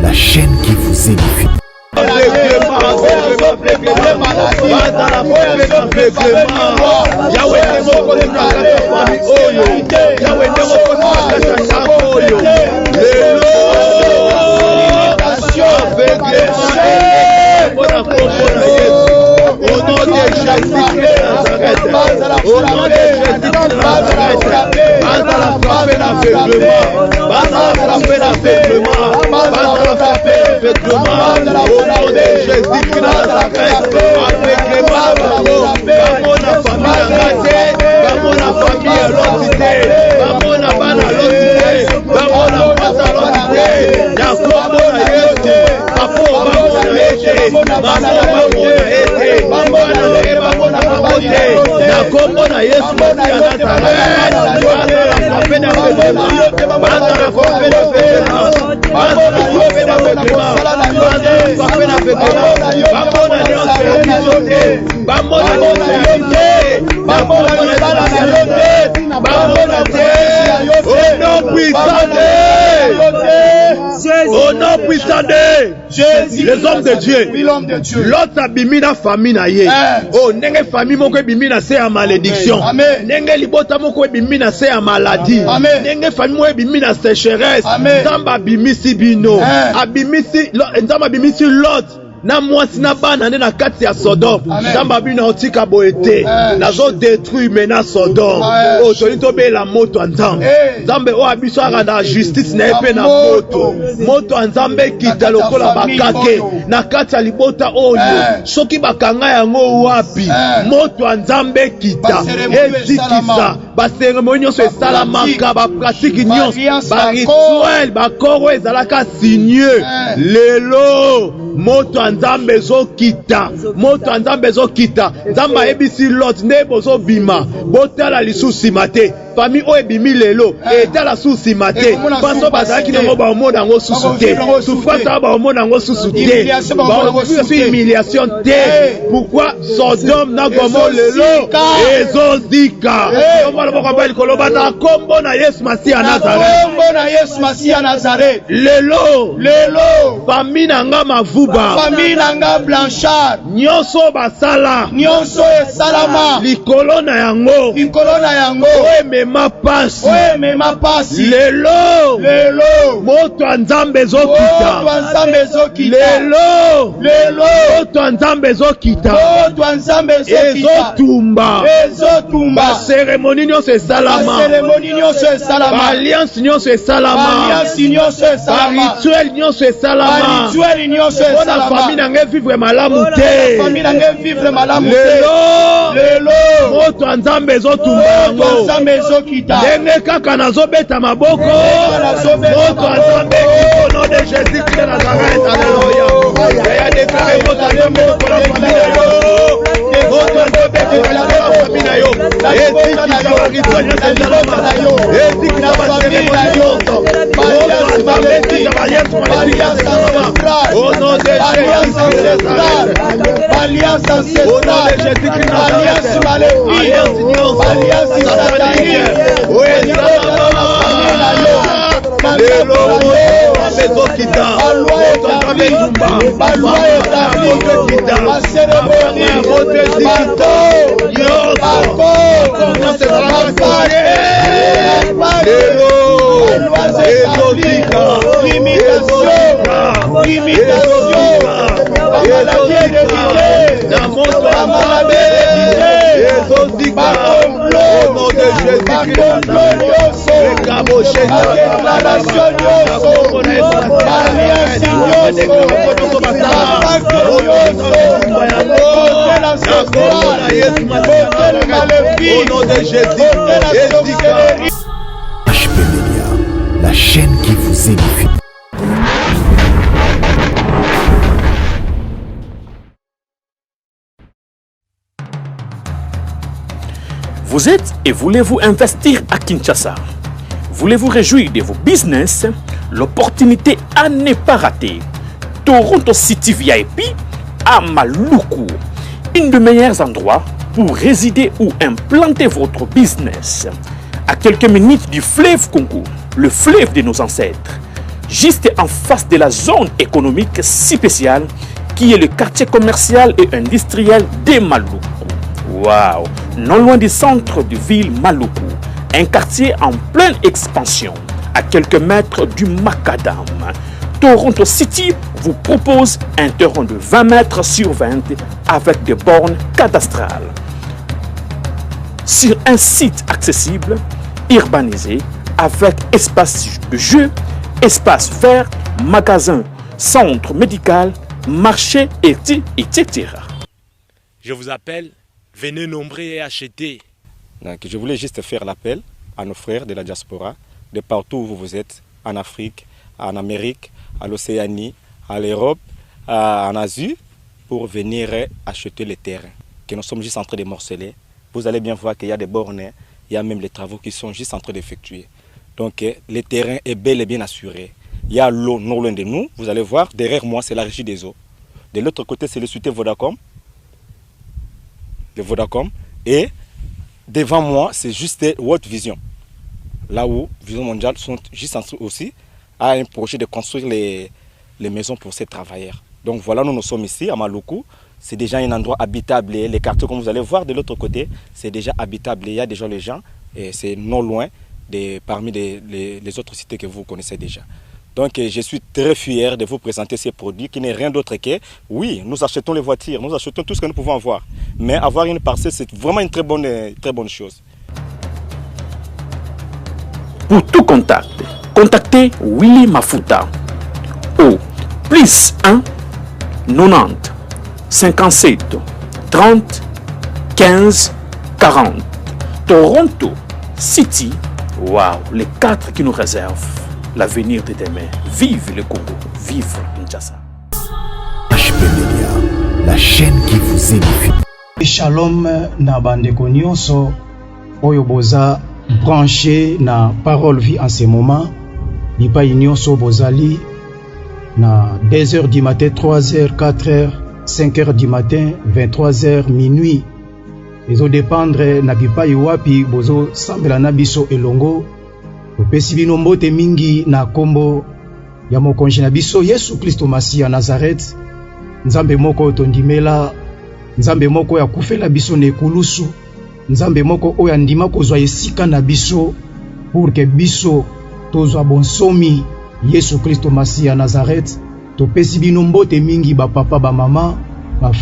la chaîne qui vous édifie. Au nom de Jésus-Christ de Nazareth, au nom de Jésus-Christ de Nazareth, banda la frappe d'aveuglement, banda la frappe d'aveuglement, banda la frappe d'aveuglement, au nom de Jésus-Christ de Nazareth, aveuglement, comme la famille engagée, comme la famille à l'entité, comme la bande à l'entité, comme la bande à l'entité, Jacob à Yesu, Papa au nom puissant de Jésus, les hommes de Dieu, l'autre abimi na famille na ye. Oh, nenge famille moko abimi na se ya malédiction. Nenge libota moko abimi na se ya maladie. Nenge famille moko abimi na sécheresse. Nzamba abimi si bino. Abimi si nzamba abimi si l'autre. Na mwasi na bana na kati ya Sodome. Nzamba bino otika boete. Nazo détruire mena Sodome. Oh, toli to be la moto nzambe. Nzambe o abiso na justice na epe na moto. Moto nzambe kita lokola bakake. Na kati ya libota oyo. Soki bakanga yango wapi. Moto nzambe kita. Ezikisa. Ba cérémonie nyonso esalamaka, ba pratique nyonso, ba rituel, ba koro ezalaka signeux. Lelo moto nzambe zo kita, moto nzambe zo kita. Nzamba ebisi lot ne bozo bima, botala lisusi mate. Famille o ebimi lelo, etala susi mate. Paso bazaki na ba omoda ngo susute. Souffrance ba omoda ngo susute. Ba humiliation te. Pourquoi Sodome na Gomorrhe lelo ezozika? Kombo na Yesu Masia Nazareth. Kombo na Yesu Masia Nazareth. Lelo famille nanga mavuba, famille nanga blanchard, nyonso basala, nyonso esalama likolo na yango, oemema pasi, lelo moto nzambe ezokita, lelo moto nzambe ezokita, ezotumba ba cérémonie nyonso esalama, ba alliance nyonso esalama, ba rituel nyonso esalama, bona famille nange vivre malamu te, lelo moto nzambe ezotumba yango, ndenge kaka nazobeta maboko, moto nzambe au nom de Jésus-Christ de Nazareth. Alléluia. Ya déclaré moto nzambe pour la famille na yo, moto nzambe pour la famille na yo, eziki za rituel nyonso esalama, eziki na ba cérémonie nyonso, moto nzambe eziki ba alliance esalama, au nom de Jésus-Christ de Nazareth. Alliance ancestrale, alliance maléfique, alliance satanique, HP Media, la chaîne qui vous édifie. Vous êtes et voulez-vous investir à Kinshasa? Voulez-vous réjouir de vos business? L'opportunité à ne pas rater. Toronto City VIP à Maluku, un des meilleurs endroits pour résider ou implanter votre business. À quelques minutes du fleuve Congo, le fleuve de nos ancêtres. juste en face de la zone économique spéciale qui est le quartier commercial et industriel de Maluku. Waouh! Non loin du centre de ville Maluku, un quartier en pleine expansion, à quelques mètres du Macadam. Toronto City vous propose un terrain de 20 mètres sur 20 avec des bornes cadastrales. Sur un site accessible, urbanisé, avec espace de jeu, espace vert, magasin, centre médical, marché, etc. Je vous appelle, venez nombrer et acheter. Donc, je voulais juste faire l'appel à nos frères de la diaspora, de partout où vous êtes, en Afrique, en Amérique, à l'Océanie, à l'Europe, en Asie, pour venir acheter les terrains que nous sommes juste en train de morceler. Vous allez bien voir qu'il y a des bornes, il y a même les travaux qui sont juste en train d'effectuer. Donc le terrain est bel et bien assuré. Il y a l'eau non loin de nous, vous allez voir, derrière moi c'est la régie des eaux. De l'autre côté c'est le société Vodacom. Et devant moi c'est juste World Vision. Là où Vision Mondiale sont juste en train aussi à un projet de construire les maisons pour ces travailleurs. Donc voilà, nous sommes ici à Maluku. C'est déjà un endroit habitable. Les quartiers, comme vous allez voir de l'autre côté, c'est déjà habitable. Il y a déjà les gens et c'est non loin parmi les autres cités que vous connaissez déjà. Donc je suis très fier de vous présenter ces produits qui n'est rien d'autre que, oui, nous achetons les voitures, nous achetons tout ce que nous pouvons avoir. Mais avoir une parcelle, c'est vraiment une très bonne chose. Pour tout contact, contactez Willy Mafuta au +1 90 57 30 15 40. Toronto City, waouh, les 4 qui nous réservent l'avenir de demain. Vive le Congo, vive Kinshasa. HP Media, la chaîne qui vous édifie. Shalom na bandeko nyonso oyo boza branché na Parole Vie en ce moment. Bipai nyonso bozali na 2h du matin, 3h, 4h, 5h du matin, 23h, minuit. Ezo dépendre na bipai wapi bozo sambela na biso elongo. Opesi bino mbote mingi na kombo ya mokonzi na biso Yesu Kristo Masia Nazareth. Nzambe moko tondimela, Nzambe moko ya kufela biso na ekulusu, Nzambe moko oyo andima kozwa esika na biso pour que biso tozwa bonsomi. Yesu Kristo Masia Nazareth. Topesi bino mbote mingi ba papa ba mama, ba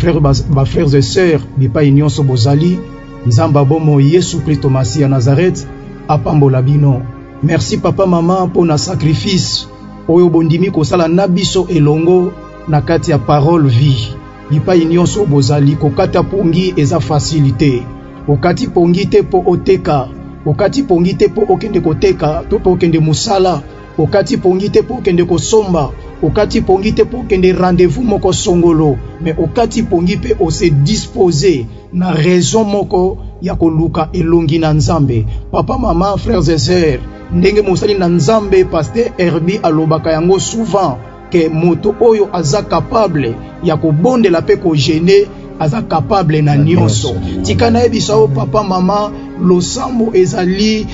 frères et sœurs bipai nyonso bozali. Nzamba bomo Yesu Kristo Masia Nazareth apambola bino. Merci papa mama pour na sacrifice oyo bondimi kosala na biso elongo na kati ya Parole Vie. Bipai nyonso bozali kokata pongi eza facilité. Okati pongi te po oteka, okati pongi te po okende koteka, to po okende musala, okati pongi te po okende kosomba, okati pongi te po okende rendez-vous moko songolo, mais okati pongi pe ose disposer na raison moko ya koluka elongi na Nzambe. Papa mama frères et sœurs, ndenge mosali na Nzambe pasteur Herbie alobaka yango souvent que moto oyo aza capable ya kobondela pe ko gêner aza capable na nyonso. Tika na ebiso papa mama losambo ezali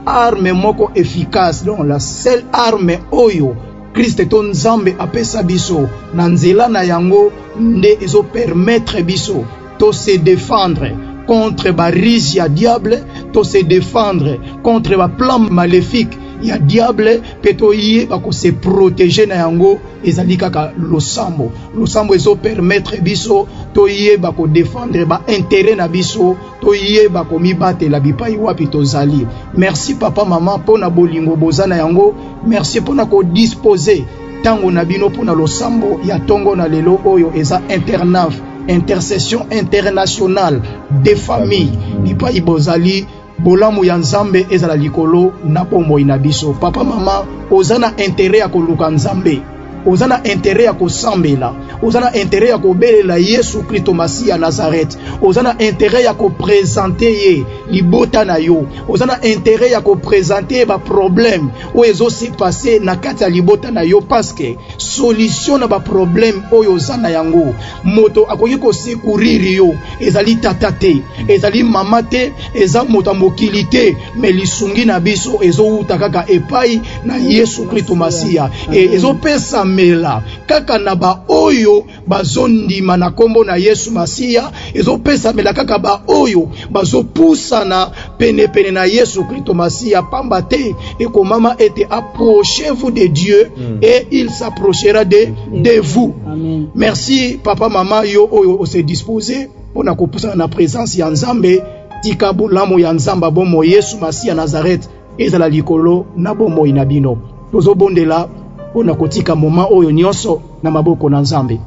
arme moko efficace, donc la seule arme oyo Christ ton Nzambe apesa biso na nzela na yango nde ezo permettre biso to se défendre contre barise ya diable, to se défendre contre ba plan maléfique ya diable, peto yé bako se protéger na yango ezali kaka losambo. Losambo ezo permettre biso to yé bako défendre ba intérêt na biso, to yé bako mibate la bipai wapi tozali. Merci papa mama pona bolingo bozana yango, merci pona ko disposer tango na bino pona losambo ya tongo na lelo oyo eza internaf, intercession internationale des familles. Bipai bozali bolamu ya Nzambe ezala likolo na pombo ina biso. Papa mama ozana intérêt ya koluka Nzambe. ozana intérêt ya kosambela, ozana intérêt ya kobelela Yesu Kristo Masi ya Nazareth, ozana intérêt ya koprésenter ye libota na yo, ozana intérêt ya koprésenter ba problème oyo ezosi passé na kati ya libota na yo, parce que solution na ba problème oyo ozana yango moto akoki kosecourir yo ezali tata te, ezali mama te, eza moto mokili te, mais lisungi na biso ezouta kaka epai na Yesu Kristo Masiya et ezopesa mela kaka na ba oyo bazondima na kombo na Yesu Masiya, ezopesa mela kaka ba oyo bazopusana pene pene na Yesu Kristo Masiya, pamba te ekomama ete approchez-vous de Dieu et il s'approchera de vous. Amen. Merci papa mama yo oyo se disposer pona kopusana na présence ya Nzambe, tika bolamu ya Nzamba bomo Yesu Masiya Nazareth ezala likolo na bomo inabino. Tozobondela pona kotika moma oyo nyonso na maboko na Nzambe.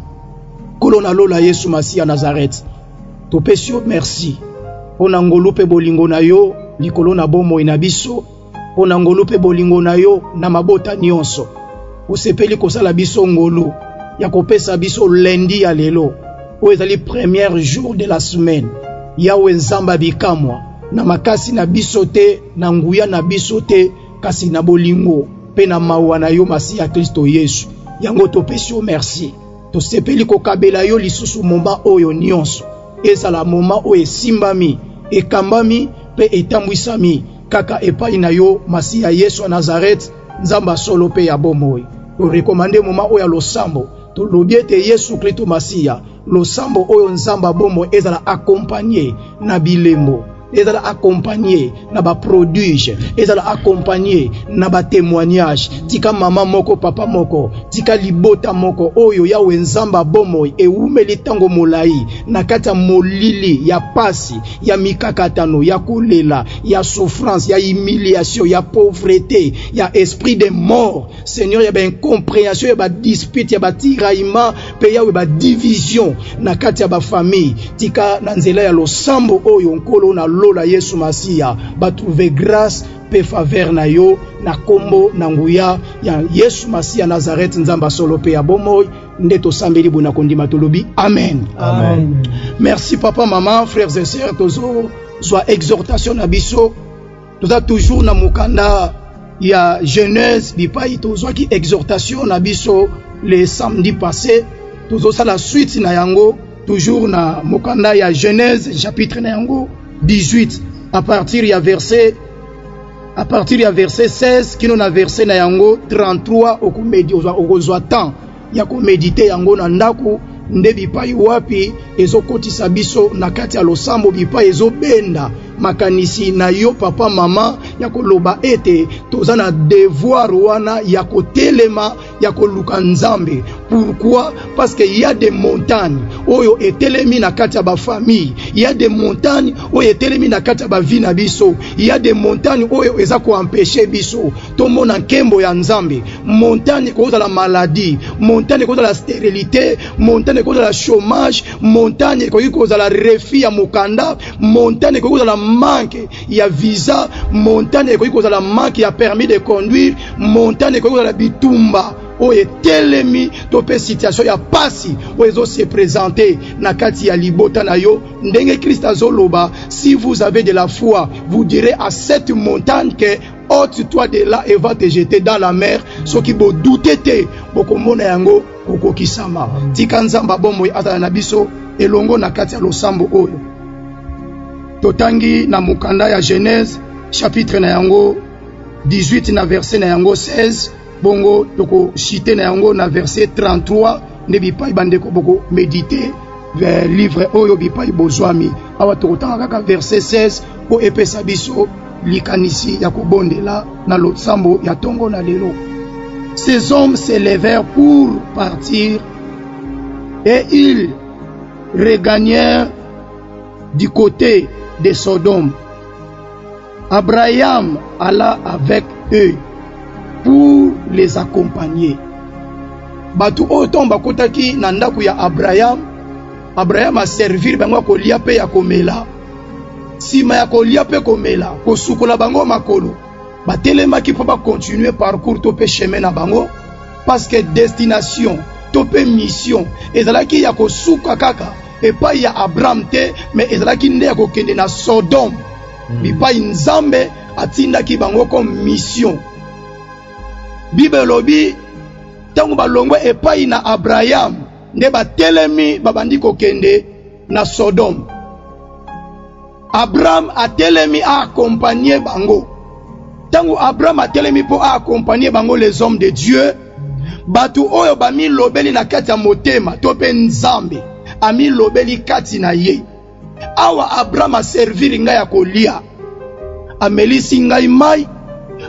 Kolona lola Yesu Masiya Nazareth. Topesi yo merci. Pona ngolupe bolingo na yo likolo na bomo inabiso. Pona ngolupe bolingo na yo na mabota nyonso. Osepeli kosala biso ngolu ya kopesa biso lundi ya lelo. Oyo ezali premier jour de la semaine. Yawe Nzamba bikamwa na makasi na biso te, na nguya na biso te, kasi na bolingo pe na mawa na yo Masiya Kristo Yesu. Yango topesi yo merci. Tosepeli kokabela yo lisusu momba oyo nyonso. Ezala moma oyo esimbami, ekambami pe etambwisami kaka epai na yo Masiya Yesu wa Nazareth, Nzamba solo pe ya bomoi. To rekomande moma oyo losambo, to lobiete Yesu Kristo Masiya, losambo oyo Nzamba bomo ezala accompagné na bilembo, ezala accompagné na ba prodige, ezala accompagné na ba témoignage. Tika mama moko papa moko, tika libota moko oyo Yawe Nzamba bomo eumeli tango molai na kata molili ya pasi, ya mikakatano, ya kolela, ya souffrance, ya humiliation, ya pauvreté, ya esprit de mort. Seigneur, ya ba incompréhension, ya ba dispute, ya ba tiraillement, pe ya ba division na kata ya ba famille. Tika na nzela ya losambo oyo nkolo na lola Yesu Masiya ba trouver grâce pe faveur na yo na kombo na nguya ya Yesu Masiya Nazareth, Nzamba solo pe ya bomoy nde tosambeli bona kondima tolobi amen. Amen. Merci papa maman frères et sœurs, tozo soit exhortation na biso toza toujours na mukanda ya Genèse bipai tozo ki exhortation na biso le samedi passé, tozo sa la suite na yango toujours na mukanda ya Genèse chapitre na yango 18 à partir ya verset 16 kino na verset na yango 33 okumedi okozwa temps ya komedite yango na ndako nde bipai wapi ezokotisa biso na kati ya losambo bipai ezobenda makanisi na yo papa mama ya koloba ete toza na devoir wana ya kotelema ya koluka Nzambe. Pourquoi? Parce qu'il y a des montagnes oyo etelemi na kati ya ba famille, il y a des montagnes oyo etelemi na kati ya ba vie na biso, il y a des montagnes oyo eza ko empêcher biso tomona nkembo ya Nzambe. Montagne ko za la maladie, montagne ko za la stérilité, montagne ko za la chômage, montagne ko za la refus ya mokanda, montagne ko za la manque ya visa, montagne ko za la manque ya permis de conduire, montagne ko za la bitumba oye telemi tope situation ya pasi oyezo se présenter na kati ya libota na yo ndenge Christ azoloba. Si vous avez de la foi, vous direz à cette montagne que ôte-toi de là et va te jeter dans la mer. Ce qui bo douter te bokomona yango okokisama. Tika Nzamba bomo azala na biso elongo na kati ya losambo oyo totangi na mukanda ya Genèse chapitre na yango 18 na verset na yango 16 bongo toko cité na yango na verset 33 ne bipai bandeko boko méditer vers livre oyo bipai bozwami awa tokotanga kaka verset 16 po epesa biso likanisi ya kobondela na losambo ya tongo na lelo. Ces hommes se levèrent pour partir et ils regagnèrent du côté de Sodome. Abraham alla avec eux pour les accompagner. Batu otomba kotaki na ndaku ya Abraham. Abraham a servir bango kolia pe ya komela. Sima ya kolia pe komela, kosukola bango makolo. Batelema ki pa continuer parcours to pe chemin na bango. parce que destination topé mission ezalaki ya kosuka kaka epai ya Abraham te mais ezalaki nde ya kokende na Sodome bipai nzambe atindaki bango comme mission. Bible lobi tango balongwe epai na Abraham nde batelemi babandi kokende na Sodome. Abraham atelemi a accompagner bango. Tango Abraham atelemi po a accompagner bango les hommes de Dieu. Batu oyo bami lobeli na kati ya motema tope nzambe ami lobeli kati na ye. Awa Abraham a servir ngai ya kolia. Amelisi ngai mai,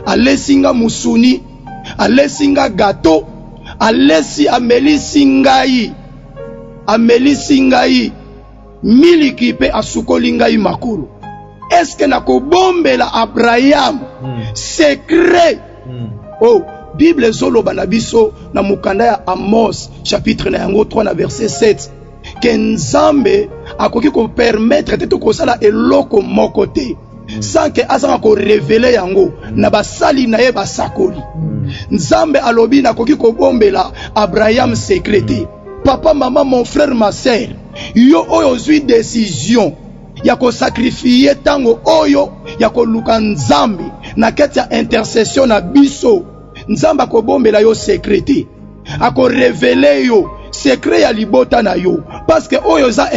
alesi nga musuni, alesi nga gato, amelisi ngai miliki pe asukoli ngai makulu. Est-ce que nakobombela Abraham secret? Oh, Bible zolo banabiso na mukanda ya Amos chapitre na yango 3 na verset 7 que nzambe akoki ko permettre te kosala eloko moko te sans que azanga ko révéler yango na basali na ye basakoli. Nzambe alobi na koki ko bombela Abraham secret. Papa, maman, mon frère, ma sœur, yo oyo zui décision ya ko sacrifier tango oyo ya ko luka nzambe na kati ya intercession na biso. Nzamba ko bombela yo secret, ako révéler yo secret ya libota na yo, parce que oyo za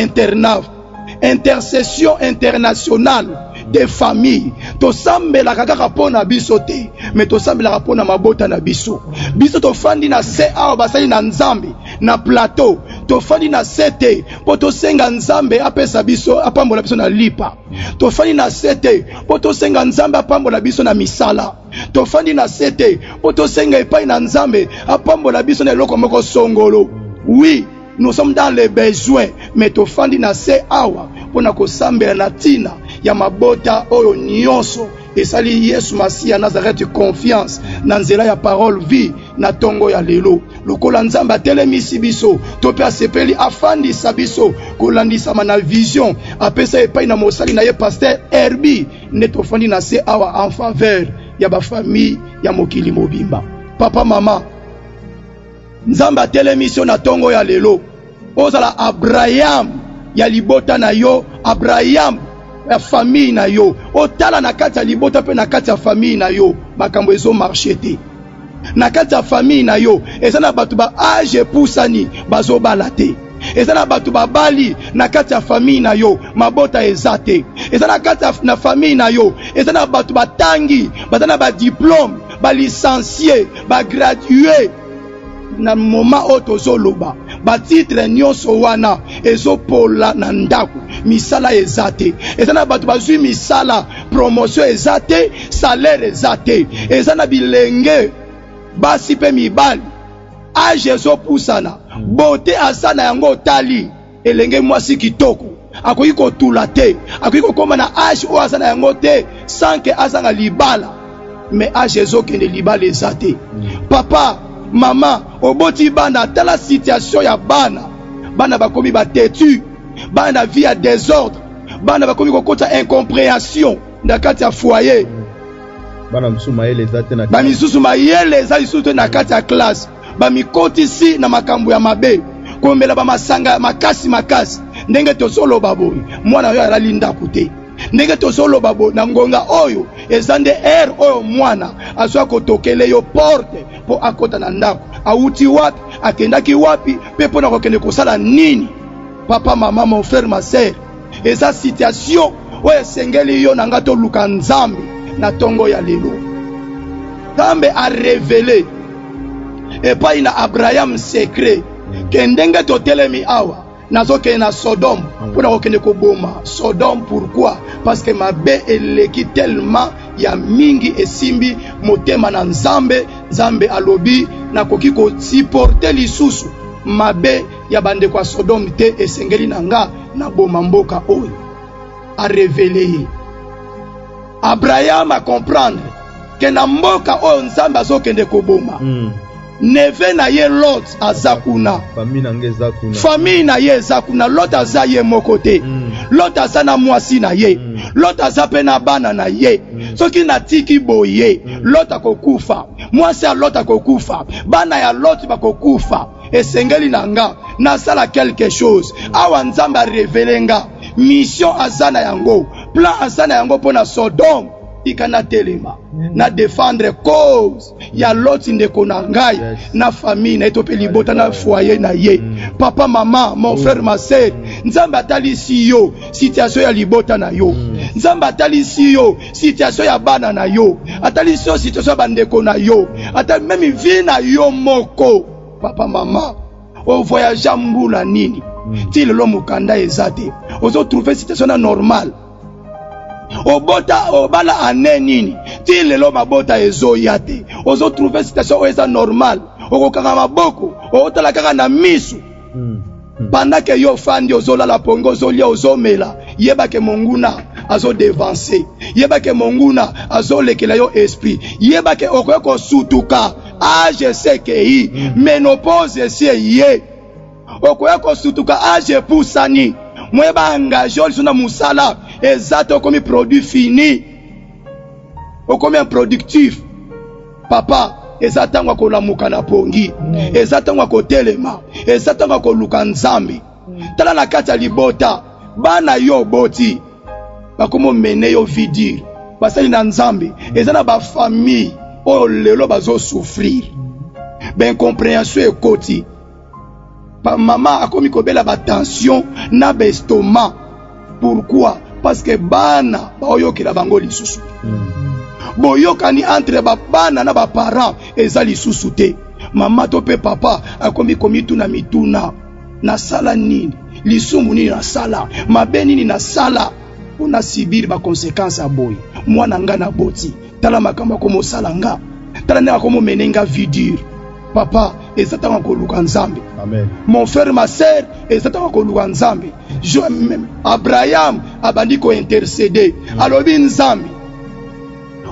intercession internationale des familles. To sambela kaka pona biso te, mais to sambela pona mabota na biso. Biso to fandi na se awa basali na nzambe na plateau, to fandi na sete po to senga nzambe apesa biso apambola biso na lipa. To fandi na sete po to senga nzambe apambola biso na misala. To fandi na sete po to senga epai na nzambe apambola biso na eloko moko songolo. Oui, nous sommes dans les besoins, mais to fandi na se awa pona ko sambela na tina ya mabota oyo nyonso esali Yesu Masia Nazareth confiance na nzela ya parole vie na tongo ya lelo lokola nzamba telemisi biso tope asepeli afandi sabiso kolandisa na vision apesa epai na mosali na ye pasteur Herbi ne tofandi na se awa en faveur ya ba famille ya mokili mobimba. Papa mama nzamba telemisi na tongo ya lelo ozala Abraham ya libota na yo, Abraham ya famille na yo, otala na kati ya libota pe na kati ya famille na yo makambo ezo marché te. Na kati ya famille na yo eza na batu ba age pusani bazo balate. Eza na batu ba bali na kati ya famille na yo mabota eza te. Eza na kati na famille na yo eza na batu batangi bazana ba diplôme ba licencié ba gradué na moment otozoloba ba titre nyonso wana ezopola na ndaku misala ezate ezana batu bazui misala promotion ezate salaire ezate ezana bilenge basi pe mibali age ezopusana bote asana yango tali elenge mwasi kitoko akoki kotula te akoki kokoma na age o asana yango te sans que azanga libala mais age ezokende libala ezate. Papa mama oboti bana tala situation ya bana bakomi batetu bana vie ya désordre bana bakomi kokota incompréhension na kati ya foyer bana msuma yele zate na bamisusu mayele za isuto na kati ya classe bamikotisi na makambo ya mabe kombela bamasanga makasi ndenge tozolo baboyi mwana yo alalinda kute ndenge tozolo babo na ngonga oyo ezande oyo mwana aswa kotokele yo porte po akota na ndako auti wapi akendaki wapi pe pona kokende kosala nini. Papa mama mon frère ma sœur eza situation oyo esengeli yo na ngato luka nzambe na tongo ya lelo Nzambe a révélé epai na Abraham secret ke ndenge totelemi awa nazoke na Sodome pona kokende koboma Sodome. Pourquoi? Parce que mabe eleki tellement ya mingi esimbi motema na nzambe alobi na koki ko supporter lisusu mabe ya bande kwa Sodome te esengeli nanga na boma mboka oyo a révélé Abraham a comprendre que na mboka oyo nzambe azokende koboma neve na ye Lot azakuna famille na ye ezakuna Lot aza ye moko te Lot aza na mwasi na ye l'autre azape na bana na ye soki na tiki boye l'autre akokufa mwasi ya l'autre akokufa bana ya l'autre bakokufa esengeli nanga nasala quelque chose awa nzambe arevele nga mission azana yango plan azana yango pona Sodome ikana telema na défendre cause ya l'autre ndeko na ngai na famille na etope libota na foyer na ye papa mama mon frère ma sœur nzambe atalisi yo situation ya libota na yo nzambe atalisi yo situation ya bana na yo atalisi yo situation ya bandeko na yo ata même vie na yo moko papa mama o voyage mbula nini ti lelo mukanda ezate ozo trouver situation na normal obota obala ane nini ti lelo mabota ezoya te ozo trouver situation eza normal okokanga maboko otala kaka na misu pendant que yo fandi ozolala pongo ozolia ozomela yebake monguna azo devancer yebake monguna azolekela yo esprit yebake okoye kosutuka age sekei menopause sie okoye kosutuka age pusani mweba engagé olisona musala exact comme produit fini comme un productif papa ezatangwa kolamuka na pongi ezatangwa kotelema ezatangwa koluka nzambi tala na kati ya libota bana yo boti bakomo mene yo vidir basali na nzambi ezana ba famille oyo lelo bazo souffrir ben compréhension ekoti pa mama akomi kobela ba tension na ba estomac. Pourquoi? Parce que bana baoyokela bango lisusu boyokani entre ba bana na ba parents eza lisusu te mama to pe papa akomi komitu na mituna na sala nini lisumu nini na sala mabe nini na sala ona sibiri ba conséquences a boy mwana nga na boti tala makamba komo sala nga tala na komo menenga vidir papa ezatanga koluka nzambe. Amen. Mon frère ma sœur ezatanga koluka nzambe. Abraham abandi ko intercéder alobi nzambe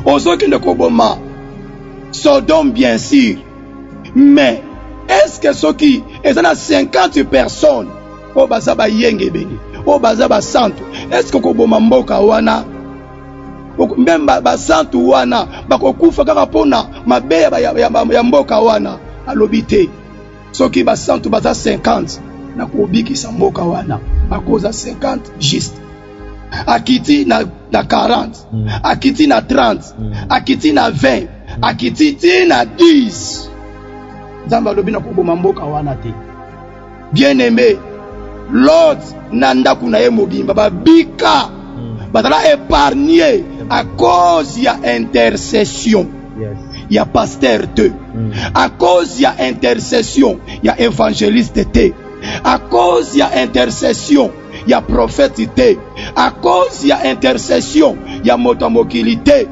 ozokende koboma Sodome bien sûr mais est-ce que soki ezana 50 personnes o bazaba yenge beni o bazaba santo est-ce que koboma mboka wana même ba santo wana bakokufa kaka pona mabeya ya mboka wana alobite soki ba santo baza 50 na kobikisa mboka wana bakoza 50 juste akiti na 40 akiti na 30 akiti na 20 akiti na 10 nzambe alobi na koboma mboka wana te bien aimé Lot na ndaku na ye mobimba babika bazala épargné à cause ya intercession. Yes. Il y a pasteur 2. À cause il y a intercession, il y a évangéliste T. À cause il y a intercession, il y a prophète T. À cause il y a intercession, il y a motamokilité.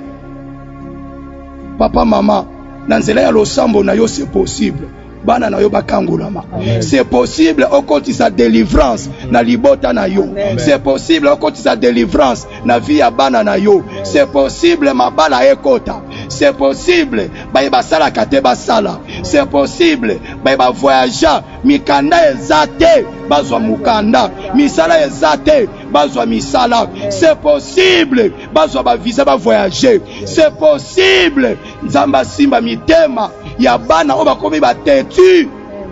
Papa, maman, nanzela ya losambo na yo c'est possible. Bana na yo bakangolama. C'est possible au côté sa délivrance na libota na yo. C'est possible au côté sa délivrance na vie ya bana na yo. C'est possible mabala ekota. C'est possible ba sala kate ba sala. C'est possible ba voyager mikanda ezate bazwa mukanda. Misala ezate bazwa misala. C'est possible bazwa ba visa ba voyager. C'est possible nzamba simba mitema ya bana o bakomi batetu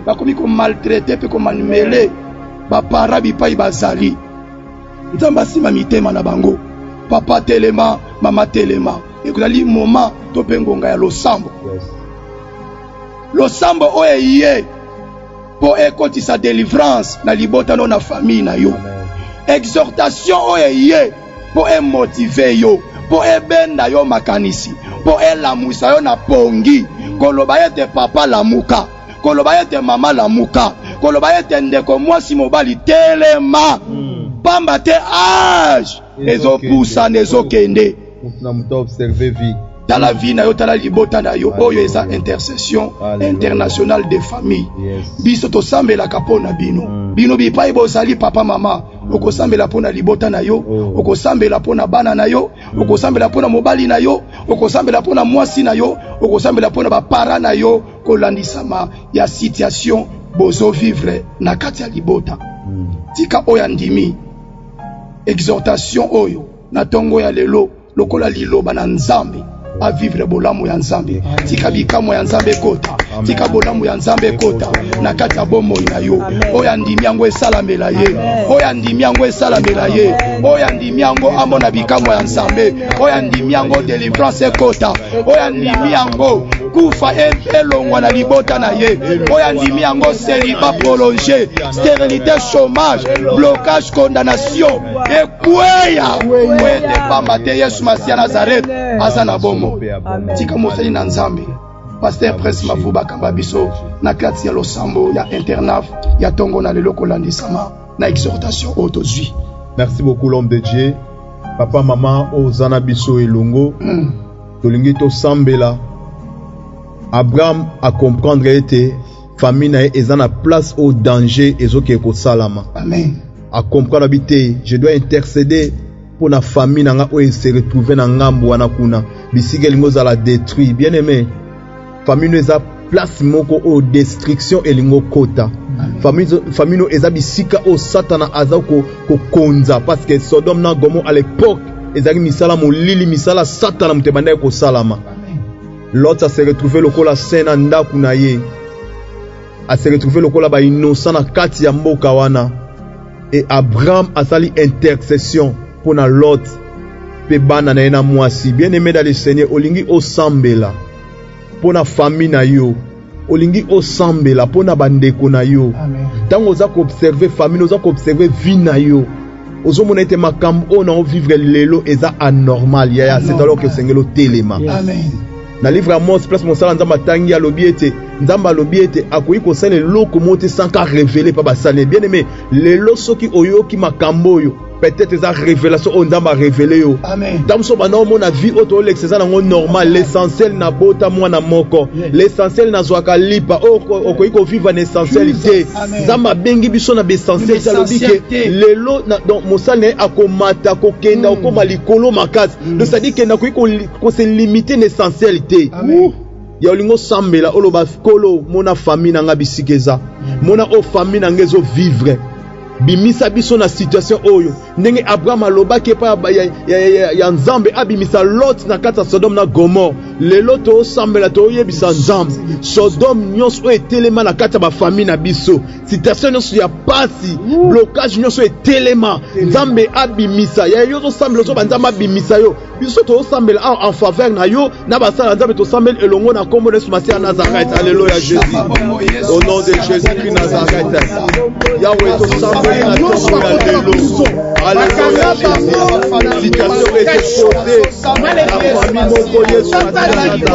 bakomi ko maltraiter pe ko manimele ba para bipai bazali nzamba simba mitema na bango papa telema mama telema ekulali moment to pengonga ya losambo. Yes. Losambo oye po ekoti sa délivrance na libota no na famille na yo. Amen. Exhortation oye po motiver yo po ebenda yo makanisi po elamusa yo na pongi koloba yete papa lamuka koloba yete mama lamuka koloba yete ndeko mwasi mobali telema pamba te âge ezopusa nezokende na muto observer vie dans la vie na yo tala libota na yo oyo eza intercession internationale des familles. Yes. Biso to sambela kapona bino bino bipai bozali papa mama okosambela pona libota na yo okosambela pona bana na yo okosambela pona mobali na yo okosambela pona mwasi na yo okosambela pona ba para na yo kolandisama ya situation bozo vivre na kati ya libota tika oya ndimi exhortation oyo na tongo ya lelo lokola liloba na nzambe a vivre bolamu ya nzambe tika bikamo ya nzambe kota tika bolamu ya nzambe kota na kati ya bomoi na yo oyo andimi yango esalamela ye oyo andimi yango esalamela ye oyo andimi yango amona bikamo ya nzambe oyo andimi yango délivrance ekota oyo andimi yango kufa elongwa na libota na ye oyo andimi yango célibat prolongé stérilité chômage blocage condamnation ekweya wete pamba te yesu masiya Nazareth aza na bomo tika mosali na nzambe Pasteur Prince Mafuba kamba biso na kati ya losambo ya internat ya tongo na lelo kolandisama na exhortation autozui. Merci beaucoup l'homme de Dieu. Papa maman ozana biso elongo tolingi to sambela Abraham a comprendre ete famille na ezana place au danger ezoke ko salama. Amen. A comprendre habité je dois intercéder pour la famille nanga o se retrouver na ngambo wana kuna bisige lingo za la détruire bien aimé famille nous a place moko o destruction elingo kota famille nous eza bisika o satana azako ko konza parce que Sodome na Gomorrhe à l'époque ezaki misala molili misala satana mutebanda ko salama l'autre a se retrouver lokola sena ndaku na ye a se retrouver lokola ba innocent na kati ya mboka wana et Abraham a sali intercession pour na Lot pe bana na ena mwasi bien aimé dans le Seigneur olingi osambela pour na famille na yo olingi osambela pour na bandeko na yo tango oza ko observer famille oza ko observer vie na yo ozomona ete makambo na vivre lelo eza anormal ya c'est alors que sengelo telema Amen. Na livre Amos place mosala nzamba tangi alobi ete nzamba alobi ete akoyi kosala eloko mote sans ka révéler pa basale bien aimé lelo soki oyoki makambo yo peut-être eza révélation o nzamba révélé yo Amen. damso bana mona vie auto l'excès na normal l'essentiel na bota mwana moko l'essentiel na zwaka lipa okoyi ko vivre na essentialité nzamba bengi biso na essentiel alobi ke lelo donc mosala akomata kokenda okoma likolo makasi donc ça dit que na koyi ko se limiter na essentialité ya olingo sambela oloba kolo mona famille na nga bisikeza mona o famille na ngezo vivre bimisa biso na situation oyo ndenge Abraham alobaki pa ya nzambe abimisa Lot na kati ya Sodome na Gomorrhe lelo to sambela to yebisa nzambe Sodome nyonso etelema na kati ya ba famille na biso situation nyonso ya pasi blocage nyonso etelema nzambe abimisa ya yo to sambela so banzambe abimisa yo biso to sambela en faveur na yo na basala nzambe to sambela elongo na kombo Yesu Masiya Nazareth. Alléluia Jésus au nom de Jésus Christ Nazareth Yahweh to sambela alléluia Jésus situation est exposée la famille moko Yesu Nazareth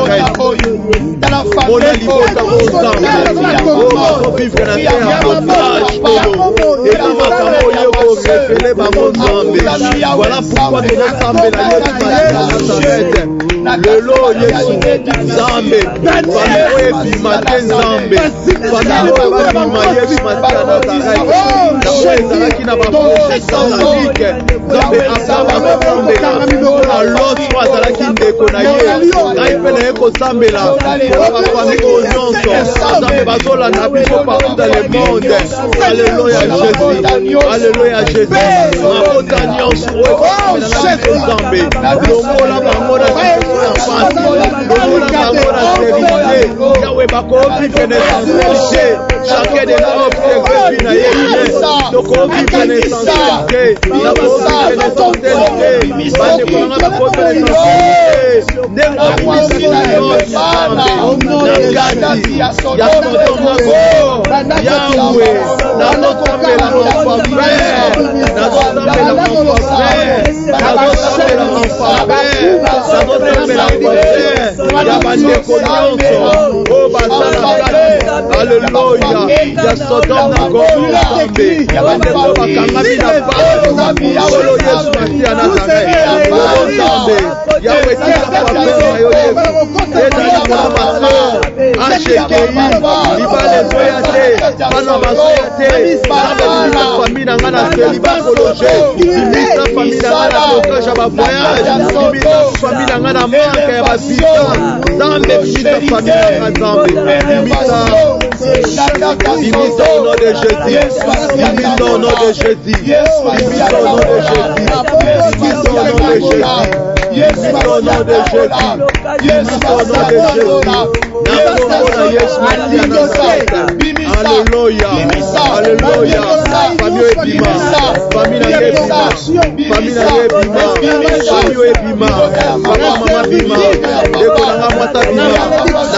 mon libota ensemble vivre na terre avantage et dans ma famille yoko révéler bango nzambe voilà pourquoi tu dois sambela Yesu Nazareth lelo Yesu nzambe famille oyo ebima te nzambe famille oyo babima Yesu Masiya Nazareth ezalaki na baprojet sansalike nzambe asambela mpona Lot po azalaki ndeko na ye ngai mpe na ye kosambela mpona bafamille oyo nyonso nzambe bazolanda biso partout dans le monde. Alléluia Jésus, alléluia Jésus. Mabota nyonso oyo ekosambela na biso nzambe longola bango na biso ya pasi longola bango na stérilité yawe bakovivre na essentialité chacun de nous observe vie na ye donc on vit une essentialité la pauvreté une essentialité bande kolanga ba pauvreté une essentialité ndenge kwisi na yo nakati ya Sodoma yawe na notambela mon frère na notambela mon frère na notambela mon frère na notambela mon frère ya bande kolonso o basala kati alléluia ya Sodoma na Gomorrhe ya bande bakangami na basi solo Yesu Masiya Nazareth nzambe yawe tika famille na yo ezali mwana maso ashekei libala ezoya te bana bazoya te bimisa famille na nga na seliba prolonge bimisa famille na nga na blocage ya bavoyage bimisa famille na nga na manke ya bavisa nzambe bimisa famille na nga nzambe bimisa Bimisa au nom de Jésus. Bimisa au nom de Jésus. Bimisa au nom de Jésus. Bimisa au nom de Jésus. Bimisa au nom de Jésus. Bimisa au nom de Jésus. Alléluia. Alléluia. Famille Ebima. Famille Ebima. Famille Ebima. Famille Ebima. Mama Bima. Dekolanga mwata Bima.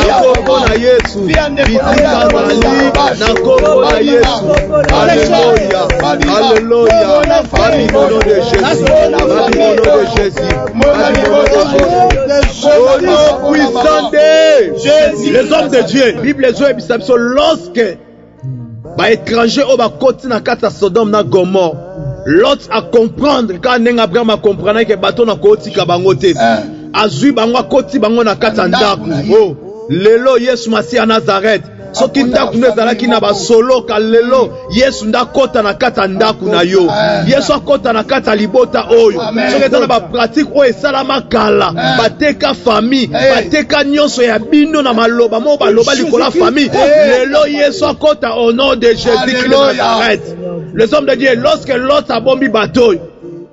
Na kombo na Yesu. Bitika zali. Na kombo na Yesu. Alléluia. Alléluia. Famille au nom de Jésus. Famille au nom de Jésus. Famille au nom de Jésus. Au nom puissant de Jésus. Les hommes de Dieu. Bible les hommes sont lorsque ba étranger au ba koti na kata Sodome na Gomorre. L'autre à comprendre quand Nenga Abraham a comprendre que bateau na koti ka bango te. Azui bango koti bango na kata ndaku. Oh, lelo Yesu Masiya Nazareth. Soki ndaku nezalaki na basolo ka lelo Yesu ndakota na kata ndaku na yo. Yesu akota na kata libota oyo. Soki ezana ba pratique oyo esalama kala. Bateka famille, bateka nyonso ya bino na maloba mo baloba likola famille. Lelo Yesu akota au nom de Jésus de Nazareth. Les hommes de Dieu, lorsque l'autre a bombi bateau,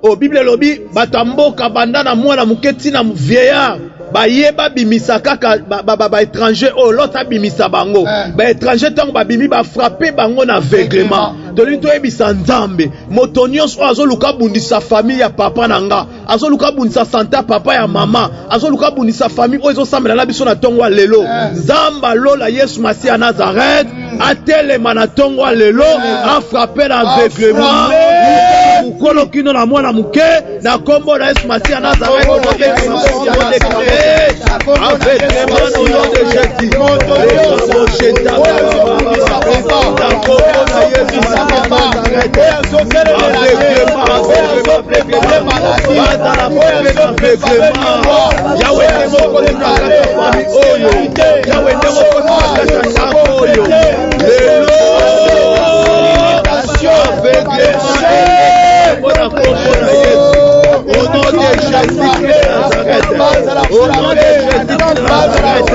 au Bible lobi batamboka bandana mwana muketi na vieillard. Ba yeba bimisa kaka ba étranger oh l'autre bimisa bango ba étranger tango ba bimi ba frapper bango na aveuglement toli to ebisa nzambe motonios o azoluka bundisa famille ya papa nanga azoluka bundisa santa papa ya mama azoluka bundisa famille o ezo sambela na biso na tongo lelo nzamba lola Yesu Masiya Nazareth atelema na tongo lelo a frapper na aveuglement ukolo kino na mwana muke na kombo na Yesu Masiya Nazareth avec les mains au nom de Jésus. Au nom de Jésus Nazareth, au nom de Jésus Nazareth,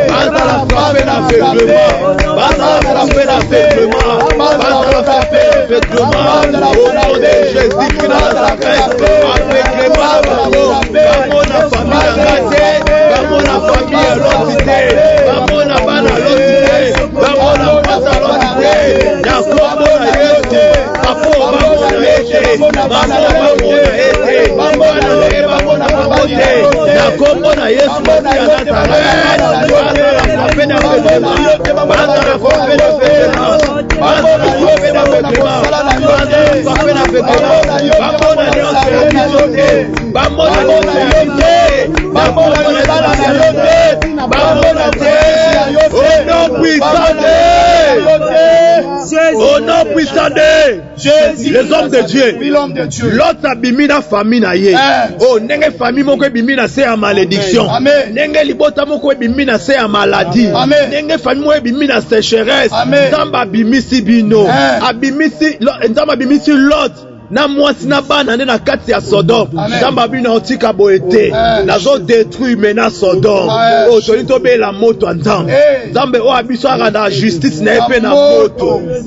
basta la frapper l'aveuglement, basta la frapper l'aveuglement, basta la frapper l'aveuglement, au nom de Jésus Nazareth, aveuglement, vamos na famille engagée, vamos na famille à l'entité, vamos na bana à l'entité, vamos na bata à l'entité, na kombo na Yesu, papo vamos na ete, vamos na kombo na Yesu Masiya Nazareth, au nom puissant de Jésus, les hommes de Dieu, l'autre abimi na famille na ye. Oh, nenge famille moko ebimi na se ya malédiction. Nenge libota moko ebimi na se ya maladie. Nenge famille moko ebimi na sécheresse. Nzamba abimisi bino. Abimisi, nzamba abimisi l'autre. Na mwasi na bana nde na kati ya Sodome nzamba bino otika boete nazo détruire mena Sodome o toli to be la moto nzambe nzambe o abiso aranda justice na epe na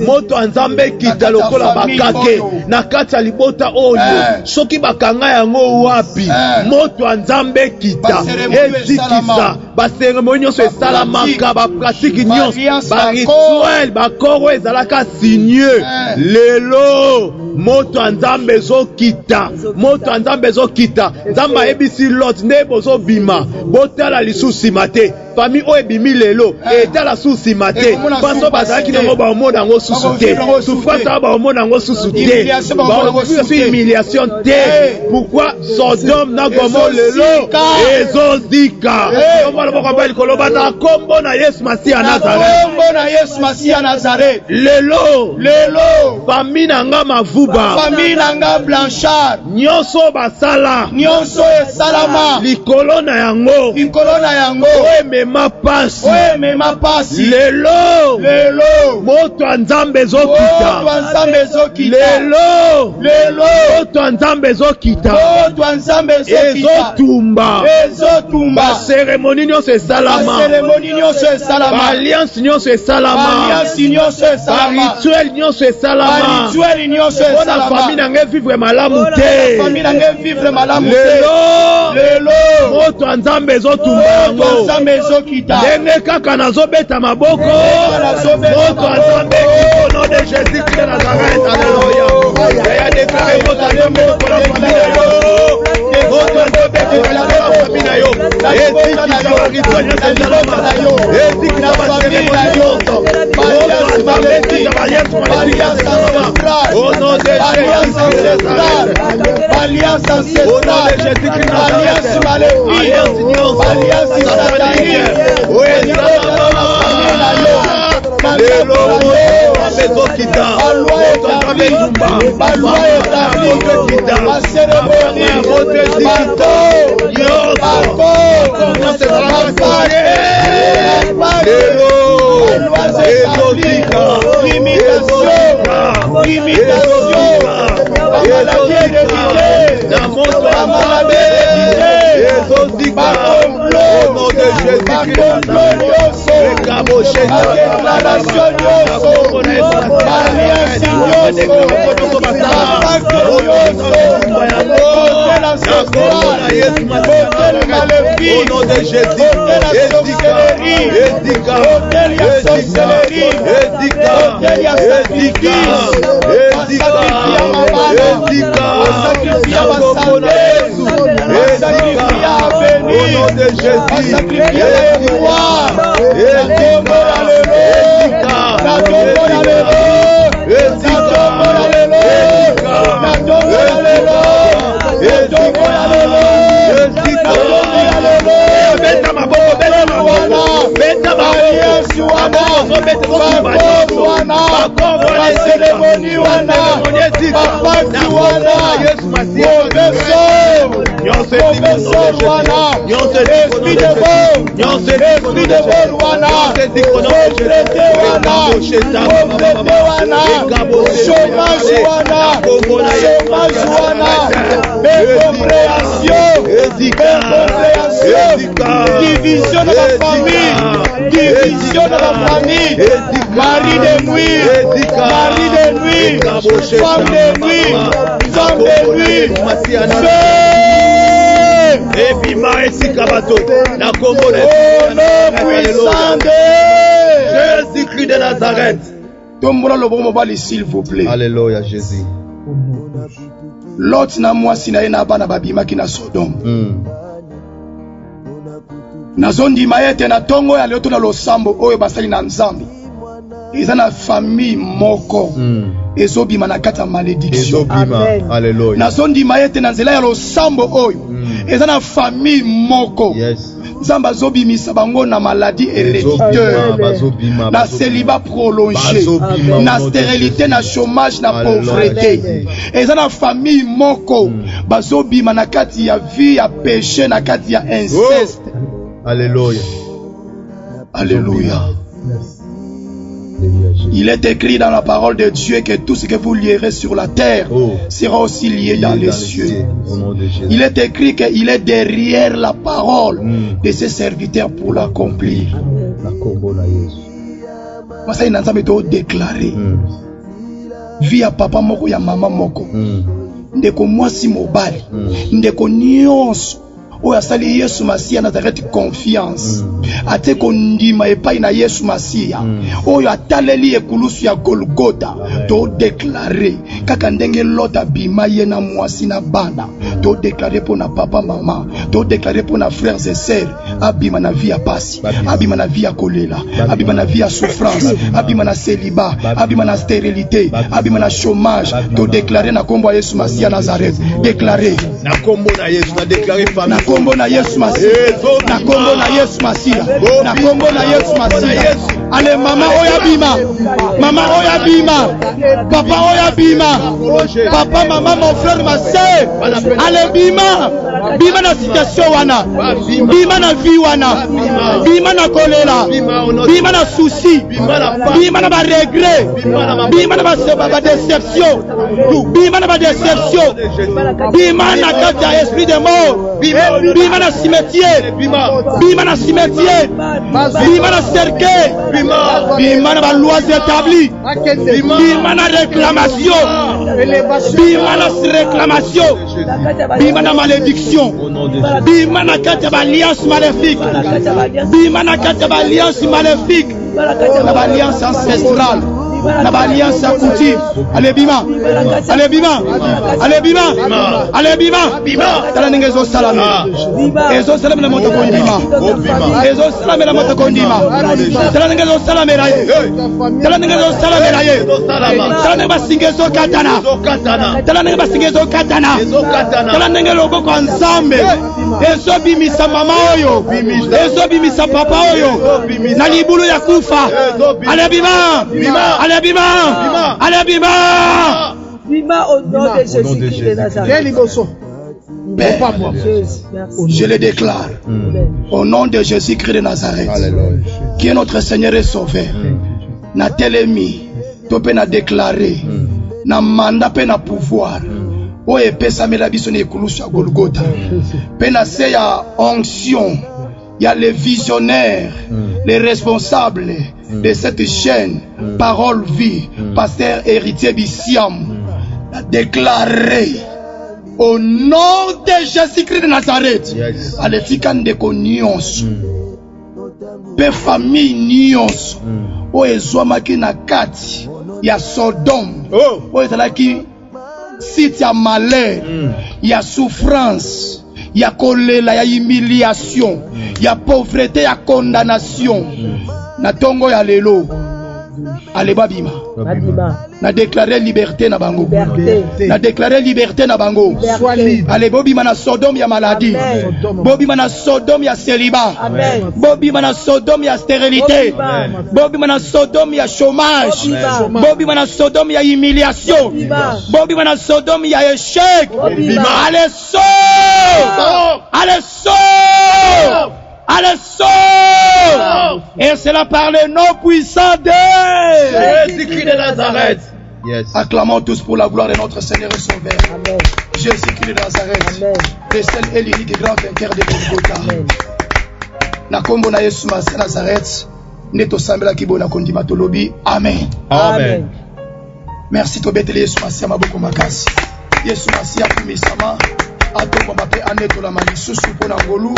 moto nzambe kita lokola bakake na kati ya libota oyo soki bakanga yango wapi moto nzambe kita ezikisa ba cérémonie nyonso esalamaka ba pratique nyonso ba rituel ba koro ezalaka signeux lelo moto nzambe zo kita moto nzambe zo kita nzamba ebisi lot ne bozo bima botala lisusi mate famille o ebimi lelo etala susi mate paso bazaki na ba omona ngo susu te souffrance ba omona ngo susu te ba humiliation te pourquoi Sodome na Gomorre lelo ezozika on va pas koloba na kombo na Yesu Masiya Nazareth kombo na Yesu Masiya Nazareth lelo famille nanga mavuba famille nanga Blanchard nyonso basala nyonso esalama likolo na yango mema pasi lelo moto ya nzambe ezokita lelo moto ya nzambe ezokita ezotumba baseremoni nyonso esalama baalliance nyonso esalama barituel nyonso esalama mpona famille nange vivre malamu te lelo moto ya nzambe ezotumba yango ndenge kaka nazobeta maboko moto ya nzambe au nom de Jésus Christ de Nazareth. Alléluia. Ya déclaré moto ya nzambe mpona famille na yo moto ya nzambe mpona famille na yo ezikisa barituel nyonso esalama ezikisa baseremoni nyonso moto ya nzambe ezikisa baliance esalama au nom de Jésus Christ de Nazareth. Alliance ancestrale, alliance maléfique, alliance satanique. Division de la famille, division de la famille, mari de nuit, mari de nuit, femme de nuit, femme de nuit, et bima esika bato na kombo na puissant de Jésus-Christ de Nazareth. Tombola le bon mobile s'il vous plaît. Alléluia Jésus. Lot na mwasi na ye na bana babima ki na Sodome. Nazondima ete na tongo ya leo tuna losambo oyo basali na nzambe. Eza na famille moko. Ezobima na kata malédiction. Alléluia. Nazondima ete na nzela ya losambo oyo. Eza na famille moko. Yes. Nzamba zobimisa bango na maladie héréditaire, na célibat prolongé, na stérilité, na chômage, na pauvreté. Eza na famille moko bazobima na kati ya vie ya péché, na kati ya inceste. Alléluia. Alléluia. Il est écrit dans la parole de Dieu que tout ce que vous lierez sur la terre sera aussi lié dans les cieux. Il est écrit qu'il est derrière la parole de ses serviteurs pour l'accomplir. Ça, il n'a jamais été déclaré. Via papa moko ya mama moko. Ndeko mwasi mobali. Ndeko nyonso. Oya sali Yesu Masia Nazareth confiance. Ate kondima epai na Yesu Masia. Oya taleli ekulusu ya Golgotha. To déclarer kaka ndenge lota bima ye na mwasi na bana. To déclarer pour na papa mama. To déclarer pour na frères et sœurs. Abima na vie ya pasi. Abima na vie ya kolela. Abima na vie ya souffrance. Abima na célibat. Abima na stérilité. Abima na chômage. To déclarer na kombo Yesu Masia Nazareth. Déclarer na kombo na Yesu na déclarer famille. Na kombo na Yesu Masia. Na kombo na Yesu Masia. Na kombo na Yesu Masia. Allez, maman Oyabima. Maman Oyabima. Papa Oyabima. Papa, maman, mon frère, ma soeur. Allez, Bima. Bima na situation wana. Bima na vie wana. Bima na choléra. Bima na souci. Bima na regret. Bima na déception. Bima na déception. Bima na carte à esprit de mort. Bima na cimetière. Bima na cimetière. Bima na cercueil. Bima na lois établies. Bima na réclamation. Bima na réclamation. Bima na malédiction. Bima na carte alliance maléfique. Bima na carte alliance maléfique. L'alliance ancestrale. L'alliance à coutume. Allez Bima. Allez Bima. Allez Bima. Allez Bima. Tala ningezo salame. Ezo salame la moto kondima. Ezo salame la moto kondima. Tala ningezo salame raye. Tala ningezo salame raye. Tala ningezo singezo katana. Tala ningezo singezo katana. Tala ningezo boko nzambe. Ezo bimisa mama oyo. Ezo bimisa papa oyo. Na libulu ya kufa. Allez Bima. Allez Bima. Allez Bima. Bima au nom de Jésus-Christ de Nazareth. Père, je le déclare au nom de Jésus-Christ de Nazareth, qui est notre Seigneur et Sauveur. Na telemi, to pe na déclarer, na mandat pe na pouvoir. O epesa mela biso ne kulusu ya Golgotha. Pe na se ya onction, ya les visionnaires, les responsables de cette chaîne, Parole Vie, Pasteur Héritier Bissiam, a déclaré au nom de Jésus-Christ de Nazareth, à l'étika ndeko nyonso, pe famille nyonso, o ezwamaki na kati ya Sodome, o ezalaki site ya malheur, ya souffrance, ya kolela, ya humiliation, ya pauvreté, ya condamnation. Na tongo ya lelo, aleba Bima. Na déclarer liberté na bango. Na déclarer liberté na bango. Allez Bobima na Sodome ya maladie. Bobima na Sodome ya célibat. Bobima na Sodome ya stérilité. Bobima na Sodome ya chômage. Bobima na Sodome ya humiliation. Bobima na Sodome ya échec. Allez sort. Allez sort. Allez sort. Et cela par le nom puissant de Jésus-Christ de Nazareth. Acclamons tous pour la gloire de notre Seigneur et Sauveur. Jésus-Christ de Nazareth, le seul et l'unique et grand vainqueur de Golgotha. Na kombo na Yesu Masi Nazareth, neto sambela kibona kondima tolobi. Amen. Amen. Merci to betele Yesu Masi maboko makasi. Yesu Masi akumisama atomba mape aneto la malisusu pona ngolu.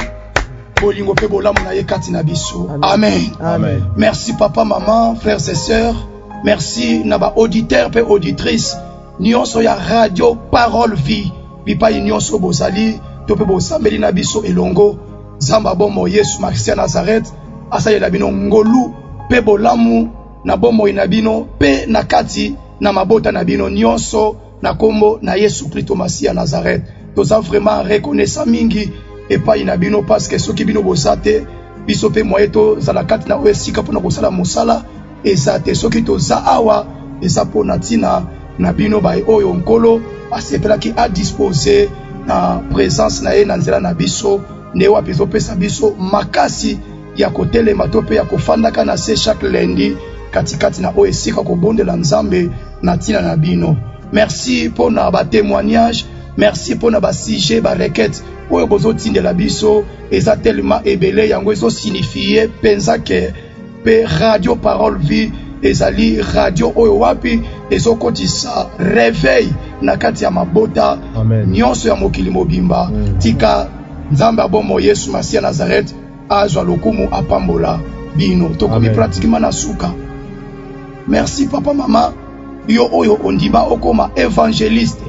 Amen. Amen. Merci papa, maman, frères et sœurs. Merci naba auditeurs et auditrices. Nyonso ya radio Parole Vie. Bipa nyonso bozali tope bosambeli na biso elongo. Zamba bomo Yesu Masi Nazareth. Asa yela bino ngolu pe bolamu na bomo inabino pe nakati na mabota na bino nyonso na kombo na Yesu Kristo Masi Nazareth. Toza vraiment reconnaissant mingi et pas inabino parce que ceux qui bino bosate biso pe moyeto za la kati na osika pona kosala mosala ezate ceux qui toza awa eza pona tina na bino ba oyo nkolo asepela ki a disposer na présence na ye na nzela na biso ne wa biso pesa biso makasi ya kotele matope ya kofanda kana se chaque lundi katikati na osika ko bondela nzambe na tina na bino. Merci pour na ba témoignage, merci pour na ba sujet ba requête. Oyo bozo tindela biso eza tellement ebele yango ezo signifier penza ke pe radio Parole Vie ezali radio oyo wapi ezo kotisa réveil na kati ya mabota nyonso ya mokili mobimba. Tika nzambe abomo Yesu Masi Nazareth azwa lokumu apambola bino tokomi pratiquement na suka. Merci papa mama yo oyo ondima okoma évangéliste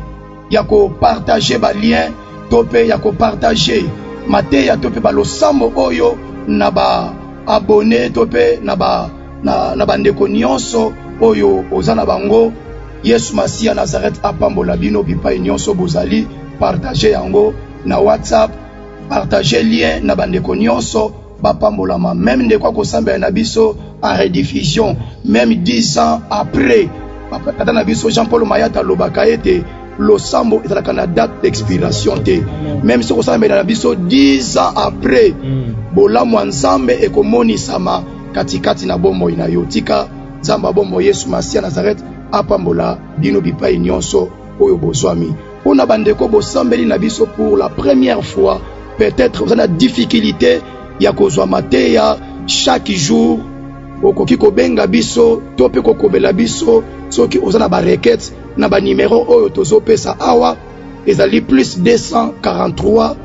ya ko partager ba lien tope ya ko partager mate ya tope ba losambo oyo na ba abonné tope na ba ndeko nyonso oyo ozana bango. Yesu Masi Nazareth apambola bino bipa nyonso bozali partager yango na WhatsApp, partager lien na ba ndeko nyonso bapambola ma même ndeko ko samba na biso en rediffusion, même 10 ans après. Tata na biso Jean-Paul Mayata lobaka ete losambo ezalaka na date d'expiration te. Même si osala na biso 10 ans après, bolamu nzambe ekomonisama katikati na bomoi na yo. Tika nzamba bomoi Yesu Masia Nazareth apambola bino bipai nyonso oyo bozwami. Pona bandeko bosambeli na biso pour la première fois, peut-être vous avez la difficulté ya kozwa mateya chaque jour okoki kobenga biso to pe kokobela biso soki ozana ba requête na ba numéro oyo tozopesa awa ezali plus 243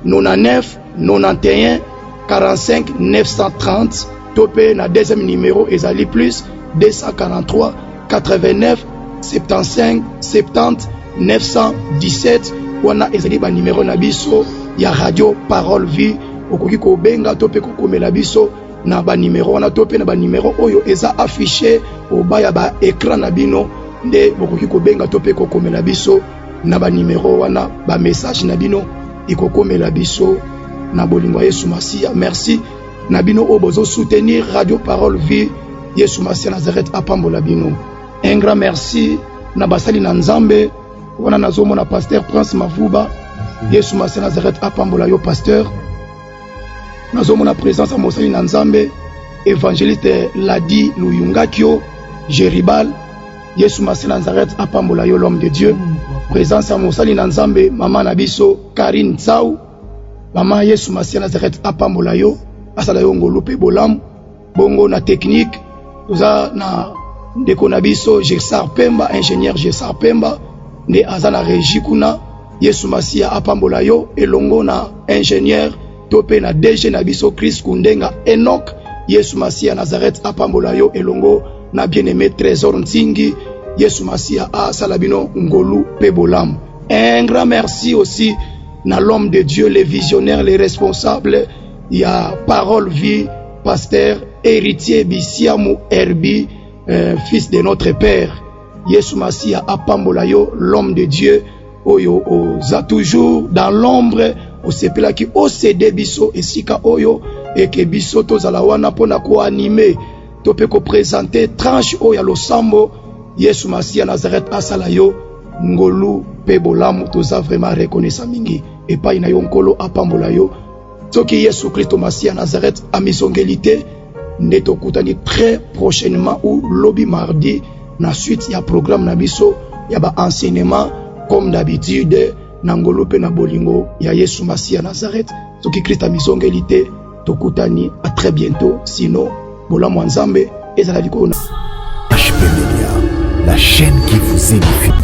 99 91 45 930 to pe na deuxième numéro ezali plus 243 89 75 70 917 wana ezali ba numéro na biso ya radio Parole Vie okoki kobenga to pe kokomela biso na ba numéro wana to pe na ba numéro oyo eza affiché au bas ya ba écran na bino nde bokoki kobenga to pe kokomela biso na ba numéro wana ba message na bino ikokomela biso na bolingo Yesu Masia. Merci na bino o bozo soutenir radio Parole Vie Yesu Masia Nazareth apambola bino. Un grand merci na basali na nzambe wana nazomona pasteur Prince Mavuba Yesu Masia Nazareth apambola yo pasteur. Nazomona présence à mosali na nzambe évangéliste Ladi Luyungakio Jeribal Yesu Masia Nazareth apambola yo l'homme de Dieu. Présence à mosali na nzambe mama nabiso Karine Tsau mama Yesu Masia Nazareth apambola yo asala yo ngolupe bolam bongo na technique oza na ndeko nabiso Gersar Pemba ingénieur Gersar Pemba nde azana régie kuna Yesu Masia apambola yo elongo na ingénieur topé na DG na biso Chris Kundenga Enoch Yesu Masia Nazareth apambola yo elongo na bien-aimé Trésor Ntingi Yesu Masia asala bino ngolu pe bolam. Un grand merci aussi na l'homme de Dieu, les visionnaires, les responsables, il y a Parole Vie, pasteur, héritier Bisiamu Herbi, fils de notre Père. Yesu Masia apambola yo l'homme de Dieu, oyo oza toujours dans l'ombre, o sepela ki o cede biso esika oyo et que biso tozala wana pona ko animer, to pe ko présenter tranche oyo losambo Yesu Masia Nazareth asala yo ngolu pe bolamu toza vraiment reconnaissant mingi et pas ina yo nkolo apambola yo soki Yesu Christo Masia Nazareth a misongelité neto kutani très prochainement ou lobby mardi na suite ya programme na biso ya ba enseignement comme d'habitude na ngolo pe na bolingo ya Yesu Masia Nazareth soki Christ a misongelité tokutani à très bientôt sinon bolamu nzambe ezala likona HP Media, la chaîne qui vous édifie.